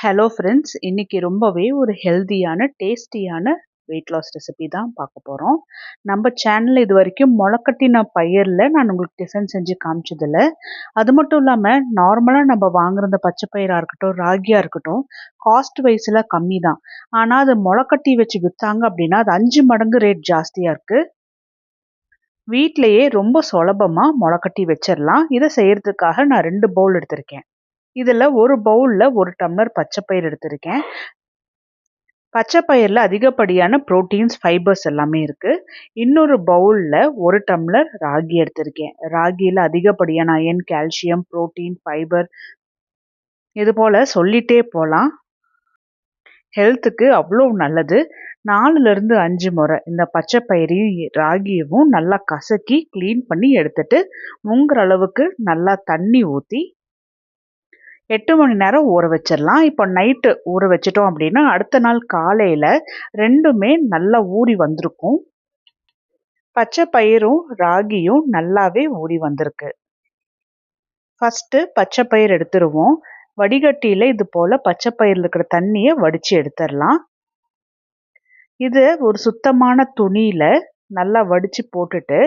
Hello friends, இன்னைக்கு ரொம்பவே ஒரு ஹெல்தியான, டேஸ்டியான வெயிட் லாஸ் ரெசிபி தான் பார்க்க போறோம். நம்ம சேனல்ல இதுவரைக்கும் மொளக்கட்டின பயிர்ல நான் உங்களுக்கு டிஃபன் செஞ்சு காமிச்சதில்ல. அது மட்டும் இல்லாம நார்மலா நம்ம வாங்குற இந்த பச்சை பயிரா இருக்கட்டும், ராகியா இருக்கட்டும், காஸ்ட் வைஸ்ல கம்மி தான். ஆனா அது மொளக்கட்டி வச்சு வித்தாங்க அப்படின்னா, அது 5 மடங்கு ரேட் ஜாஸ்தியா இருக்கு. வீட்லயே ரொம்ப சுலபமா மொளக்கட்டி வச்சிரலாம். இத செய்யறதுக்காக நான் 2 பவுல் எடுத்திருக்கேன். இதுல ஒரு பவுல்ல 1 டம்ளர் பச்சை பயிர் எடுத்திருக்கேன். பச்சை பயிர்ல அதிகப்படியான புரோட்டீன்ஸ், ஃபைபர்ஸ் எல்லாமே இருக்கு. இன்னொரு பவுல்ல 1 டம்ளர் ராகி எடுத்திருக்கேன். ராகியில அதிகப்படியான அயர்ன், கால்சியம், புரோட்டீன், ஃபைபர் இது போல சொல்லிட்டே போலாம். ஹெல்த்துக்கு அவ்வளோ நல்லது. 4லிருந்து 5 முறை இந்த பச்சை பயிரையும் ராகியவும் நல்லா கசக்கி க்ளீன் பண்ணி எடுத்துட்டு முங்குற அளவுக்கு நல்லா தண்ணி ஊற்றி 8 மணி நேரம் ஊற வச்சிடலாம். இப்போ நைட்டு ஊற வச்சிட்டோம் அப்படின்னா அடுத்த நாள் காலையில் ரெண்டுமே நல்லா ஊறி வந்திருக்கும். பச்சை பயிரும் ராகியும் நல்லாவே ஊறி வந்திருக்கு. ஃபஸ்ட்டு பச்சை பயிர் எடுத்துருவோம். வடிகட்டியில் இது போல் பச்சை பயிரில் இருக்கிற தண்ணியை வடித்து எடுத்துடலாம். இது ஒரு சுத்தமான துணியில் நல்லா வடித்து போட்டுட்டு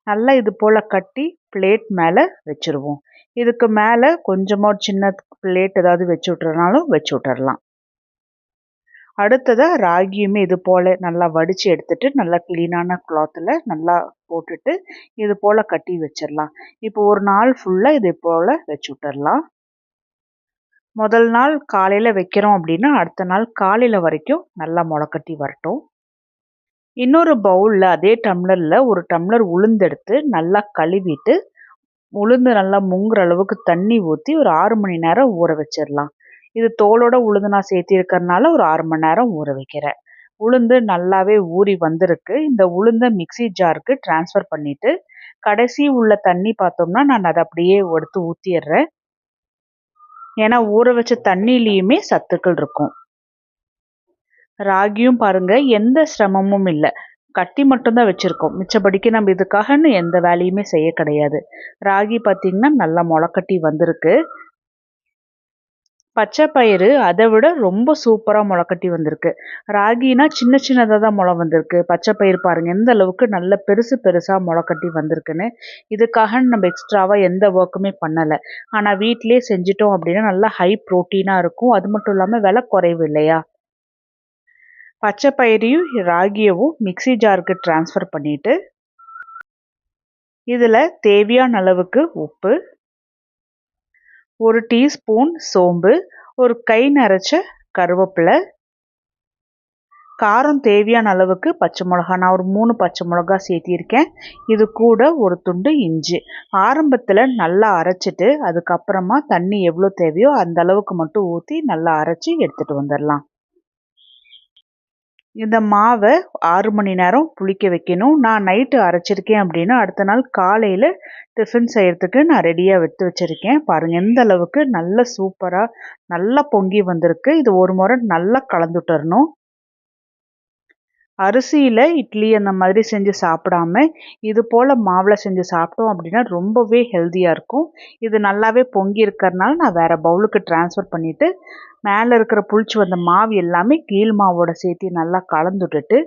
நல்லா இது போல் கட்டி பிளேட் மேலே வச்சுருவோம். இதுக்கு மேலே கொஞ்சமாக சின்ன பிளேட் ஏதாவது வச்சு விட்றனாலும் வச்சு விட்டுறலாம். அடுத்ததாக ராகியுமே இது போல் நல்லா வடித்து எடுத்துட்டு நல்லா க்ளீனான கிளாத்தில் நல்லா போட்டுட்டு இது போல் கட்டி வச்சிடலாம். இப்போ ஒரு நாள் ஃபுல்லாக இது போல் வச்சு விட்டுறலாம். முதல் நாள் காலையில் வைக்கிறோம் அப்படின்னா அடுத்த நாள் காலையில் வரைக்கும் நல்லா முளைக்கட்டி வரட்டும். இன்னொரு பவுலில் அதே டம்ளரில் 1 டம்ளர் உளுந்தெடுத்து நல்லா கழுவிட்டு உளுந்து நல்லா முங்குற அளவுக்கு தண்ணி ஊற்றி ஒரு 6 மணி நேரம் ஊற வச்சிடலாம். இது தோலோட உளுந்து நான் சேர்த்திருக்கறனால ஒரு 6 மணி நேரம் ஊற வைக்கிறேன். உளுந்து நல்லாவே ஊறி வந்திருக்கு. இந்த உளுந்தை மிக்ஸி ஜாருக்கு ட்ரான்ஸ்ஃபர் பண்ணிவிட்டு கடைசி உள்ள தண்ணி பார்த்தோம்னா நான் அதை அப்படியே எடுத்து ஊற்றிடுறேன். ஏன்னா ஊற வச்ச தண்ணியிலையுமே சத்துக்கள் இருக்கும். ராகியும் பாருங்க எந்த சிரமமும் இல்லை. கட்டி மட்டும்தான் வச்சுருக்கோம். மிச்சபடிக்கு நம்ம இதுக்காகன்னு எந்த வேலையுமே செய்ய கிடையாது. ராகி பார்த்திங்கன்னா நல்லா முளைக்கட்டி வந்திருக்கு. பச்சை பயிறு அதை விட ரொம்ப சூப்பராக முளைக்கட்டி வந்திருக்கு. ராகினா சின்ன சின்னதாக தான் முளை வந்திருக்கு. பச்சை பயிர் பாருங்கள் எந்த அளவுக்கு நல்ல பெருசாக முளைக்கட்டி வந்திருக்குன்னு. இதுக்காக நம்ம எக்ஸ்ட்ராவாக எந்த ஒர்க்குமே பண்ணலை. ஆனால் வீட்டிலே செஞ்சிட்டோம் அப்படின்னா நல்லா ஹை ப்ரோட்டீனாக இருக்கும். அது மட்டும் இல்லாமல் விலை குறைவு இல்லையா. பச்சை பயிரையும் ராகியவும் மிக்ஸி ஜாருக்கு ட்ரான்ஸ்ஃபர் பண்ணிவிட்டு இதில் தேவையான அளவுக்கு உப்பு, 1 டீஸ்பூன் சோம்பு, ஒரு கை நரைச்ச கருவேப்பிலை, காரம் தேவையான அளவுக்கு பச்சை மிளகா, நான் ஒரு 3 பச்சை மிளகா சேர்த்திருக்கேன். இது கூட ஒரு துண்டு இஞ்சி. ஆரம்பத்தில் நல்லா அரைச்சிட்டு அதுக்கப்புறமா தண்ணி எவ்வளோ தேவையோ அந்த அளவுக்கு மட்டும் ஊற்றி நல்லா அரைச்சி எடுத்துகிட்டு வந்துடலாம். இந்த மாவை 6 மணி நேரம் புளிக்க வைக்கணும். நான் நைட்டு அரைச்சிருக்கேன் அப்படின்னா அடுத்த நாள் காலையில் டிஃபன் செய்கிறதுக்கு நான் ரெடியாக எடுத்து வச்சுருக்கேன். பாருங்கள் எந்த அளவுக்கு நல்ல சூப்பராக நல்லா பொங்கி வந்திருக்கு. இது ஒரு முறை நல்லா கலந்துட்டுறணும். அரிசியில் இட்லி அந்த மாதிரி செஞ்சு சாப்பிடாம இது போல் மாவில் செஞ்சு சாப்பிட்டோம் அப்படின்னா ரொம்பவே ஹெல்த்தியாக இருக்கும். இது நல்லாவே பொங்கி இருக்கிறதுனால நான் வேறு பவுலுக்கு ட்ரான்ஸ்ஃபர் பண்ணிவிட்டு மேலே இருக்கிற புளிச்சு வந்த மாவு எல்லாமே கீழ் மாவோட சேர்த்து நல்லா கலந்துட்டுட்டு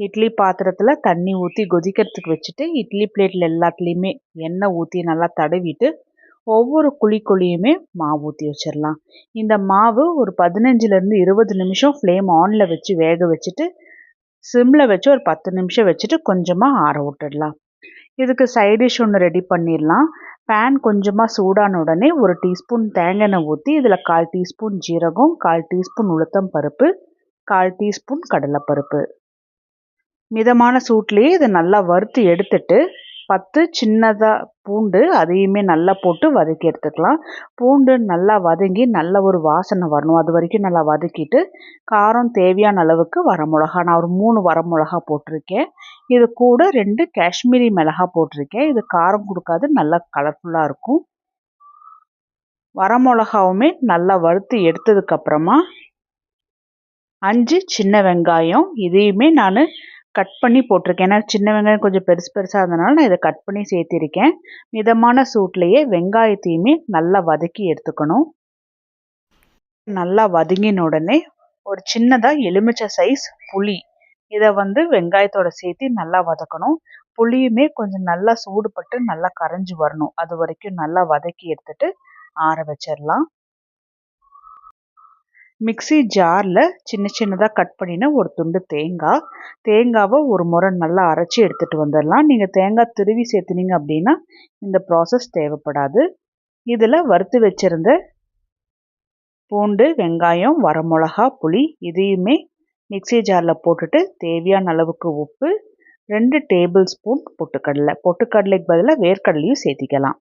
இட்லி பாத்திரத்தில் தண்ணி ஊற்றி கொதிக்கிறதுக்கு வச்சுட்டு இட்லி பிளேட்டில் எல்லாத்துலேயுமே எண்ணெய் ஊற்றி நல்லா தடவிட்டு ஒவ்வொரு குழியுமே மாவு ஊற்றி வச்சிடலாம். இந்த மாவு ஒரு 15லேருந்து 20 நிமிஷம் ஃப்ளேம் ஆனில் வச்சு வேக வச்சுட்டு சிம்மில் வச்சு ஒரு 10 நிமிஷம் வச்சுட்டு கொஞ்சமாக ஆற விட்டுடலாம். இதுக்கு சைடிஷ் ஒன்று ரெடி பண்ணிடலாம். பேன் கொஞ்சமாக சூடான உடனே 1 டீஸ்பூன் தேங்காய் எண்ணெய் ஊற்றி இதில் 1/4 டீஸ்பூன் ஜீரகம், 1/4 டீஸ்பூன் உளுத்தம் பருப்பு, 1/4 டீஸ்பூன் கடலைப்பருப்பு மிதமான சூட்லேயே இதை நல்லா வறுத்து எடுத்துட்டு 10 சின்னதாக பூண்டு அதையுமே நல்லா போட்டு வதக்கி எடுத்துக்கலாம். பூண்டு நல்லா வதங்கி நல்ல ஒரு வாசனை வரணும். அது வரைக்கும் நல்லா வதக்கிட்டு காரம் தேவையான அளவுக்கு வரமிளகா, நான் ஒரு 3 வரமிளகா போட்டிருக்கேன். இது கூட 2 காஷ்மீரி மிளகா போட்டிருக்கேன். இது காரம் கொடுக்காது, நல்லா கலர்ஃபுல்லாக இருக்கும். வரமிளகாவுமே நல்லா வறுத்து எடுத்ததுக்கப்புறமா 5 சின்ன வெங்காயம் இதையுமே நான் கட் பண்ணி போட்டிருக்கேன். ஏன்னா சின்ன வெங்காயம் கொஞ்சம் பெருசாக இருந்தனால நான் இதை கட் பண்ணி சேர்த்திருக்கேன். மிதமான சூட்லேயே வெங்காயத்தையுமே நல்லா வதக்கி எடுத்துக்கணும். நல்லா வதங்கின உடனே ஒரு சின்னதாக எலுமிச்சை சைஸ் புளி இதை வெங்காயத்தோட சேர்த்து நல்லா வதக்கணும். புளியுமே கொஞ்சம் நல்லா சூடுபட்டு நல்லா கரைஞ்சி வரணும். அது வரைக்கும் நல்லா வதக்கி எடுத்துட்டு ஆற வச்சிடலாம். மிக்ஸி ஜாரில் சின்ன சின்னதாக கட் பண்ணின ஒரு துண்டு தேங்காவை ஒரு முறை நல்லா அரைச்சி எடுத்துகிட்டு வந்துடலாம். நீங்கள் தேங்காய் திருவி சேர்த்துனீங்க அப்படின்னா இந்த ப்ராசஸ் தேவைப்படாது. இதில் வறுத்து வச்சுருந்த பூண்டு, வெங்காயம், வரமிளகா, புளி இதையுமே மிக்ஸி ஜாரில் போட்டுட்டு தேவையான அளவுக்கு உப்பு, 2 டேபிள் ஸ்பூன் பொட்டுக்கடலைக்கு பதிலாக வேர்க்கடலையும் சேர்த்திக்கலாம்.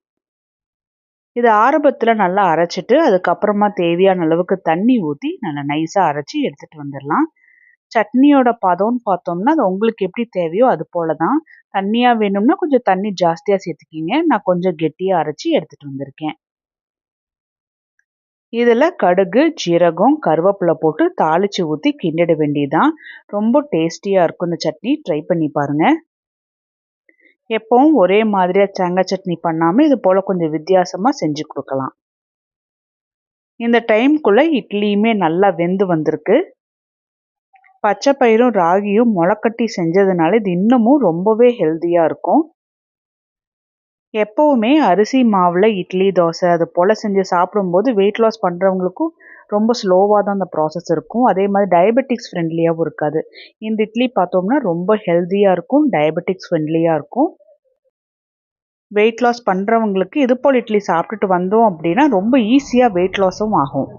இது ஆரம்பத்தில் நல்லா அரைச்சிட்டு அதுக்கப்புறமா தேவையான அளவுக்கு தண்ணி ஊற்றி நல்லா நைஸாக அரைச்சி எடுத்துகிட்டு வந்துடலாம். சட்னியோட பதம்னு பார்த்தோம்னா அது உங்களுக்கு எப்படி தேவையோ அது போல தான். தண்ணியாக வேணும்னா கொஞ்சம் தண்ணி ஜாஸ்தியாக சேர்த்துக்கிங்க. நான் கொஞ்சம் கெட்டியாக அரைச்சி எடுத்துகிட்டு வந்திருக்கேன். இதில் கடுகு, ஜீரகம், கருவேப்பிலை போட்டு தாளித்து ஊற்றி கிண்டிட வேண்டியதான். ரொம்ப டேஸ்டியாக இருக்கும் இந்த சட்னி. ட்ரை பண்ணி பாருங்கள். எப்பவும் ஒரே மாதிரியாக தேங்காய் சட்னி பண்ணாமல் இது போல் கொஞ்சம் வித்தியாசமாக செஞ்சு கொடுக்கலாம். இந்த டைம்குள்ளே இட்லியுமே நல்லா வெந்து வந்திருக்கு. பச்சை பயிரும் ராகியும் முளைக்கட்டி செஞ்சதுனால இது இன்னமும் ரொம்பவே ஹெல்த்தியாக இருக்கும். எப்போவுமே அரிசி மாவில் இட்லி, தோசை அது போல் செஞ்சு சாப்பிடும்போது வெயிட் லாஸ் பண்ணுறவங்களுக்கும் ரொம்ப ஸ்லோவாக தான் அந்த ப்ராசஸ் இருக்கும். அதே மாதிரி டயபெட்டிக்ஸ் ஃப்ரெண்ட்லியாகவும் இருக்காது. இந்த இட்லி பார்த்தோம்னா ரொம்ப ஹெல்த்தியாக இருக்கும், டயபெட்டிக்ஸ் ஃப்ரெண்ட்லியாக இருக்கும். வெயிட் லாஸ் பண்ணுறவங்களுக்கு இது போல் இட்லி சாப்பிட்டுட்டு வந்தோம் அப்படின்னா ரொம்ப ஈஸியாக வெயிட் லாஸும் ஆகும்.